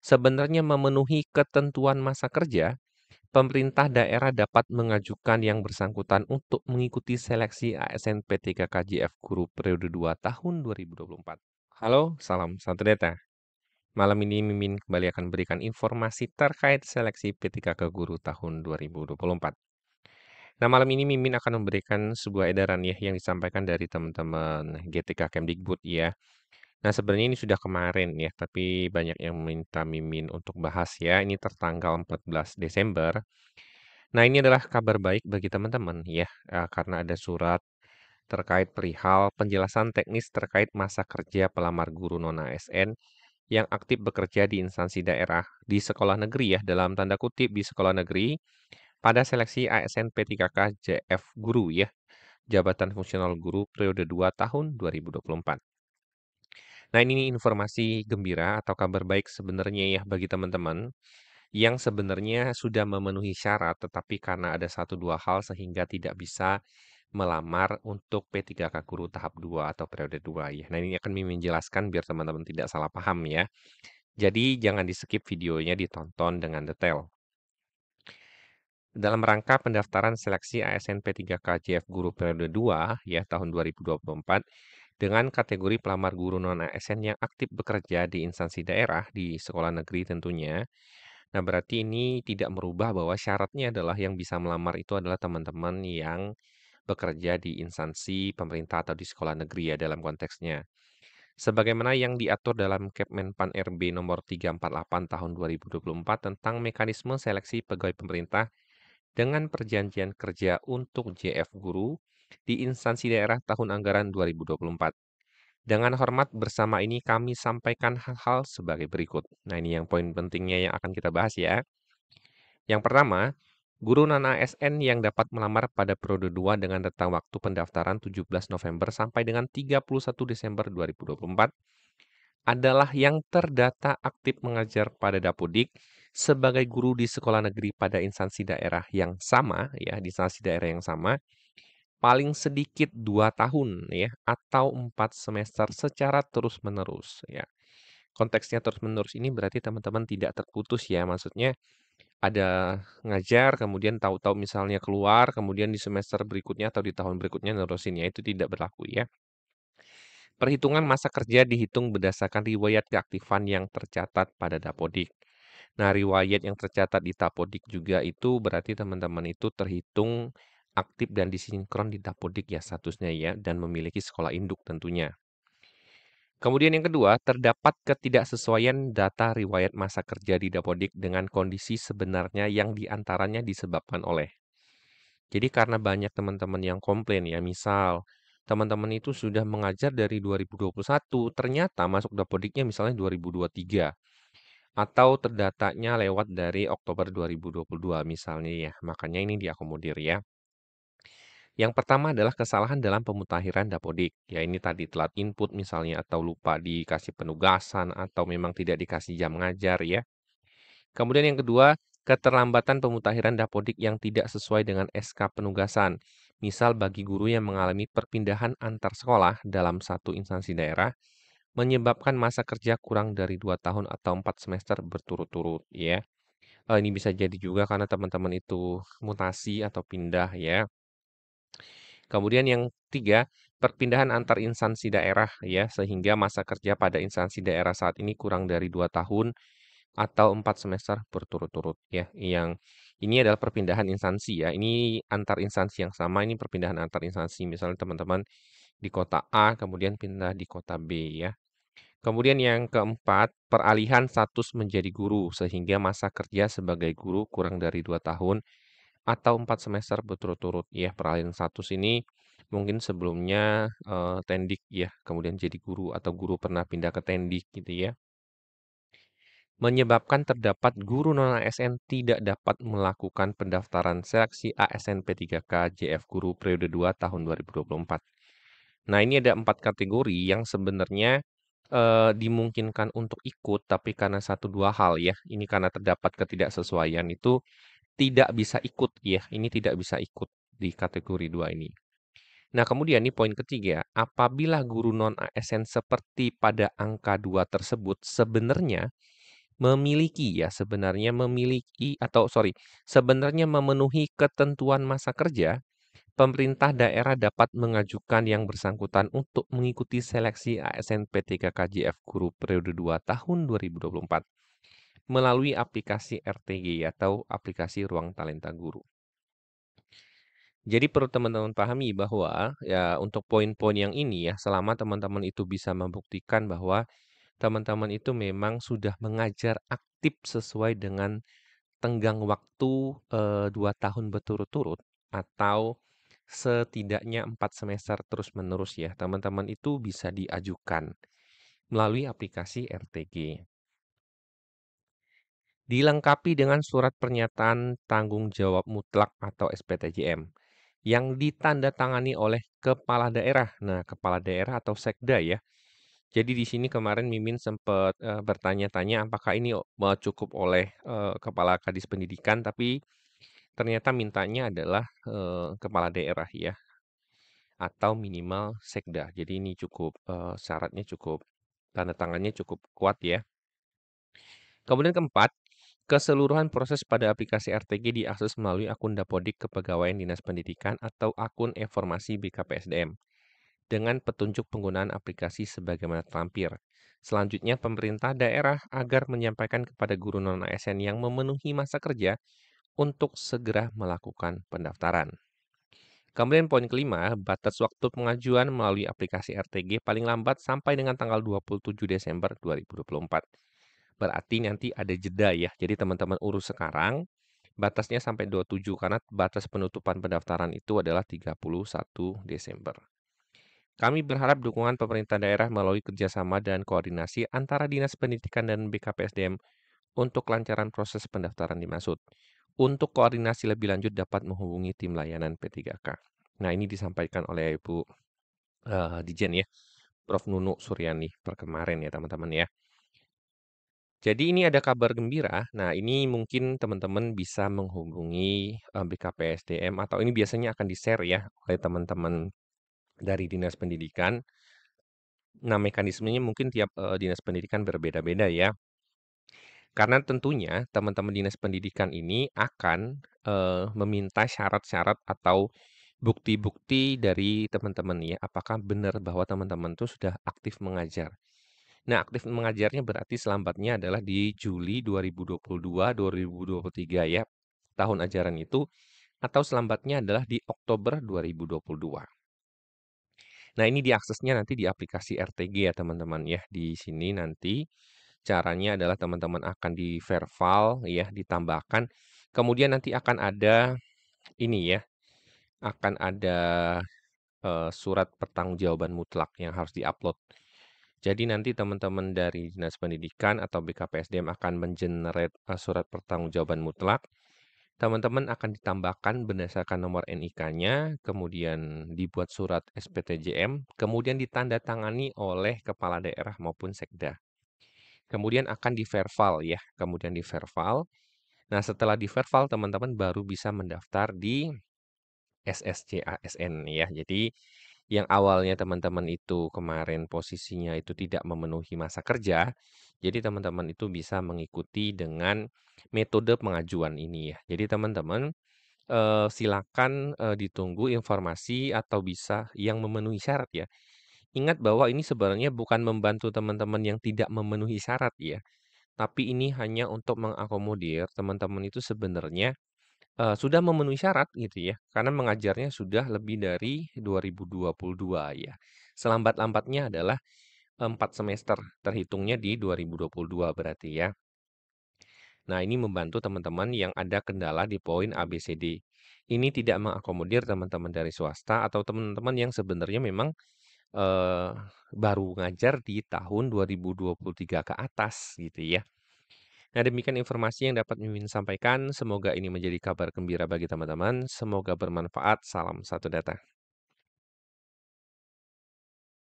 Sebenarnya memenuhi ketentuan masa kerja, pemerintah daerah dapat mengajukan yang bersangkutan untuk mengikuti seleksi ASN P3KJF Guru periode 2 tahun 2024. Halo, salam satu data. Malam ini Mimin kembali akan berikan informasi terkait seleksi P3K Guru tahun 2024. Nah, malam ini Mimin akan memberikan sebuah edaran ya yang disampaikan dari teman-teman GTK Kemdikbud ya. Nah, sebenarnya ini sudah kemarin ya, tapi banyak yang meminta Mimin untuk bahas ya. Ini tertanggal 14 Desember. Nah, ini adalah kabar baik bagi teman-teman ya, karena ada surat terkait perihal penjelasan teknis terkait masa kerja pelamar guru non-ASN yang aktif bekerja di instansi daerah di sekolah negeri ya, dalam tanda kutip di sekolah negeri pada seleksi ASN P3K JF Guru ya, Jabatan Fungsional Guru periode 2 tahun 2024. Nah, ini informasi gembira atau kabar baik sebenarnya ya bagi teman-teman yang sebenarnya sudah memenuhi syarat, tetapi karena ada satu dua hal sehingga tidak bisa melamar untuk P3K Guru tahap 2 atau periode 2 ya. Nah, ini akan Mimin jelaskan biar teman-teman tidak salah paham ya. Jadi jangan di-skip videonya, ditonton dengan detail. Dalam rangka pendaftaran seleksi ASN P3K JF Guru periode 2 ya tahun 2024 dengan kategori pelamar guru non-ASN yang aktif bekerja di instansi daerah di sekolah negeri tentunya. Nah, berarti ini tidak merubah bahwa syaratnya adalah yang bisa melamar itu adalah teman-teman yang bekerja di instansi pemerintah atau di sekolah negeri ya dalam konteksnya. Sebagaimana yang diatur dalam Kepmenpan RB nomor 348 tahun 2024 tentang mekanisme seleksi pegawai pemerintah dengan perjanjian kerja untuk JF Guru di instansi daerah tahun anggaran 2024. Dengan hormat bersama ini kami sampaikan hal-hal sebagai berikut. Nah, ini yang poin pentingnya yang akan kita bahas ya. Yang pertama, guru non-ASN yang dapat melamar pada periode 2 dengan rentang waktu pendaftaran 17 November sampai dengan 31 Desember 2024 adalah yang terdata aktif mengajar pada Dapodik sebagai guru di sekolah negeri pada instansi daerah yang sama ya, di instansi daerah yang sama paling sedikit 2 tahun ya atau 4 semester secara terus-menerus ya. Konteksnya terus-menerus ini berarti teman-teman tidak terputus ya, maksudnya ada ngajar kemudian tahu-tahu misalnya keluar kemudian di semester berikutnya atau di tahun berikutnya nerusin ya, itu tidak berlaku ya. Perhitungan masa kerja dihitung berdasarkan riwayat keaktifan yang tercatat pada Dapodik. Nah, riwayat yang tercatat di Dapodik juga itu berarti teman-teman itu terhitung aktif dan disinkron di Dapodik ya statusnya ya, dan memiliki sekolah induk tentunya. Kemudian yang kedua, terdapat ketidaksesuaian data riwayat masa kerja di Dapodik dengan kondisi sebenarnya yang diantaranya disebabkan oleh. Jadi karena banyak teman-teman yang komplain ya, misal teman-teman itu sudah mengajar dari 2021, ternyata masuk Dapodiknya misalnya 2023, atau terdatanya lewat dari Oktober 2022 misalnya ya, makanya ini diakomodir ya. Yang pertama adalah kesalahan dalam pemutakhiran Dapodik. Ya ini tadi telat input misalnya atau lupa dikasih penugasan atau memang tidak dikasih jam ngajar ya. Kemudian yang kedua, keterlambatan pemutakhiran Dapodik yang tidak sesuai dengan SK penugasan. Misal bagi guru yang mengalami perpindahan antar sekolah dalam satu instansi daerah, menyebabkan masa kerja kurang dari 2 tahun atau 4 semester berturut-turut ya. Ini bisa jadi juga karena teman-teman itu mutasi atau pindah ya. Kemudian yang ketiga, perpindahan antar instansi daerah ya, sehingga masa kerja pada instansi daerah saat ini kurang dari 2 tahun atau 4 semester berturut-turut ya. Yang ini adalah perpindahan instansi ya. Ini antar instansi yang sama, ini perpindahan antar instansi. Misalnya teman-teman di kota A kemudian pindah di kota B ya. Kemudian yang keempat, peralihan status menjadi guru sehingga masa kerja sebagai guru kurang dari 2 tahun atau 4 semester berturut-turut ya. Peralihan status ini mungkin sebelumnya tendik ya, kemudian jadi guru atau guru pernah pindah ke tendik gitu ya. Menyebabkan terdapat guru non-ASN tidak dapat melakukan pendaftaran seleksi ASN P3K JF Guru periode 2 tahun 2024. Nah, ini ada 4 kategori yang sebenarnya dimungkinkan untuk ikut, tapi karena satu dua hal ya, ini karena terdapat ketidaksesuaian itu tidak bisa ikut ya, ini tidak bisa ikut di kategori 2 ini. Nah, kemudian nih poin ketiga, apabila guru non-ASN seperti pada angka 2 tersebut sebenarnya Memiliki ya, sebenarnya memiliki atau sorry, sebenarnya memenuhi ketentuan masa kerja, pemerintah daerah dapat mengajukan yang bersangkutan untuk mengikuti seleksi ASN P3K JF Guru periode 2 tahun 2024 melalui aplikasi RTG atau aplikasi Ruang Talenta Guru. Jadi perlu teman-teman pahami bahwa ya untuk poin-poin yang ini ya, selama teman-teman itu bisa membuktikan bahwa teman-teman itu memang sudah mengajar aktif sesuai dengan tenggang waktu 2 tahun berturut-turut atau setidaknya 4 semester terus-menerus ya, teman-teman itu bisa diajukan melalui aplikasi RTG. Dilengkapi dengan surat pernyataan tanggung jawab mutlak atau SPTJM yang ditandatangani oleh kepala daerah. Nah, kepala daerah atau sekda ya. Jadi di sini kemarin Mimin sempat bertanya-tanya apakah ini cukup oleh kepala Kadis Pendidikan, tapi ternyata mintanya adalah kepala daerah ya atau minimal sekda. Jadi ini cukup syaratnya cukup tanda tangannya cukup kuat ya. Kemudian keempat, keseluruhan proses pada aplikasi RTG diakses melalui akun Dapodik Kepegawaian Dinas Pendidikan atau akun informasi BKPSDM dengan petunjuk penggunaan aplikasi sebagaimana terlampir. Selanjutnya, pemerintah daerah agar menyampaikan kepada guru non-ASN yang memenuhi masa kerja untuk segera melakukan pendaftaran. Kemudian poin kelima, batas waktu pengajuan melalui aplikasi RTG paling lambat sampai dengan tanggal 27 Desember 2024. Berarti nanti ada jeda ya. Jadi teman-teman urus sekarang, batasnya sampai 27 karena batas penutupan pendaftaran itu adalah 31 Desember. Kami berharap dukungan pemerintah daerah melalui kerjasama dan koordinasi antara Dinas Pendidikan dan BKPSDM untuk kelancaran proses pendaftaran dimaksud. Untuk koordinasi lebih lanjut dapat menghubungi tim layanan P3K. Nah, ini disampaikan oleh Ibu Dijen ya, Prof. Nunu Suryani per kemarin ya teman-teman ya. Jadi ini ada kabar gembira. Nah, ini mungkin teman-teman bisa menghubungi BKPSDM atau ini biasanya akan di-share ya oleh teman-teman dari Dinas Pendidikan. Nah, mekanismenya mungkin tiap Dinas Pendidikan berbeda-beda ya. Karena tentunya teman-teman Dinas Pendidikan ini akan meminta syarat-syarat atau bukti-bukti dari teman-teman ya, apakah benar bahwa teman-teman itu sudah aktif mengajar. Nah, aktif mengajarnya berarti selambatnya adalah di Juli 2022-2023 ya, tahun ajaran itu, atau selambatnya adalah di Oktober 2022. Nah, ini diaksesnya nanti di aplikasi RTG ya teman-teman ya. Di sini nanti caranya adalah teman-teman akan di-verval ya, ditambahkan. Kemudian nanti akan ada ini ya, akan ada surat pertanggungjawaban mutlak yang harus diupload. Jadi nanti teman-teman dari Dinas Pendidikan atau BKPSDM akan mengenerate surat pertanggungjawaban mutlak. Teman-teman akan ditambahkan berdasarkan nomor NIK-nya, kemudian dibuat surat SPTJM, kemudian ditandatangani oleh kepala daerah maupun sekda. Kemudian akan di-verval ya, kemudian di-verval. Nah, setelah di-verval teman-teman baru bisa mendaftar di SSC ASN ya. Jadi yang awalnya teman-teman itu kemarin posisinya itu tidak memenuhi masa kerja, jadi teman-teman itu bisa mengikuti dengan metode pengajuan ini ya. Jadi teman-teman silakan ditunggu informasi atau bisa yang memenuhi syarat ya. Ingat bahwa ini sebenarnya bukan membantu teman-teman yang tidak memenuhi syarat ya, tapi ini hanya untuk mengakomodir teman-teman itu sebenarnya sudah memenuhi syarat gitu ya, karena mengajarnya sudah lebih dari 2022 ya. Selambat-lambatnya adalah 4 semester, terhitungnya di 2022 berarti ya. Nah, ini membantu teman-teman yang ada kendala di poin A, B, C, D. Ini tidak mengakomodir teman-teman dari swasta atau teman-teman yang sebenarnya memang eee, baru ngajar di tahun 2023 ke atas gitu ya. Nah, demikian informasi yang dapat Mimin sampaikan. Semoga ini menjadi kabar gembira bagi teman-teman. Semoga bermanfaat. Salam satu data.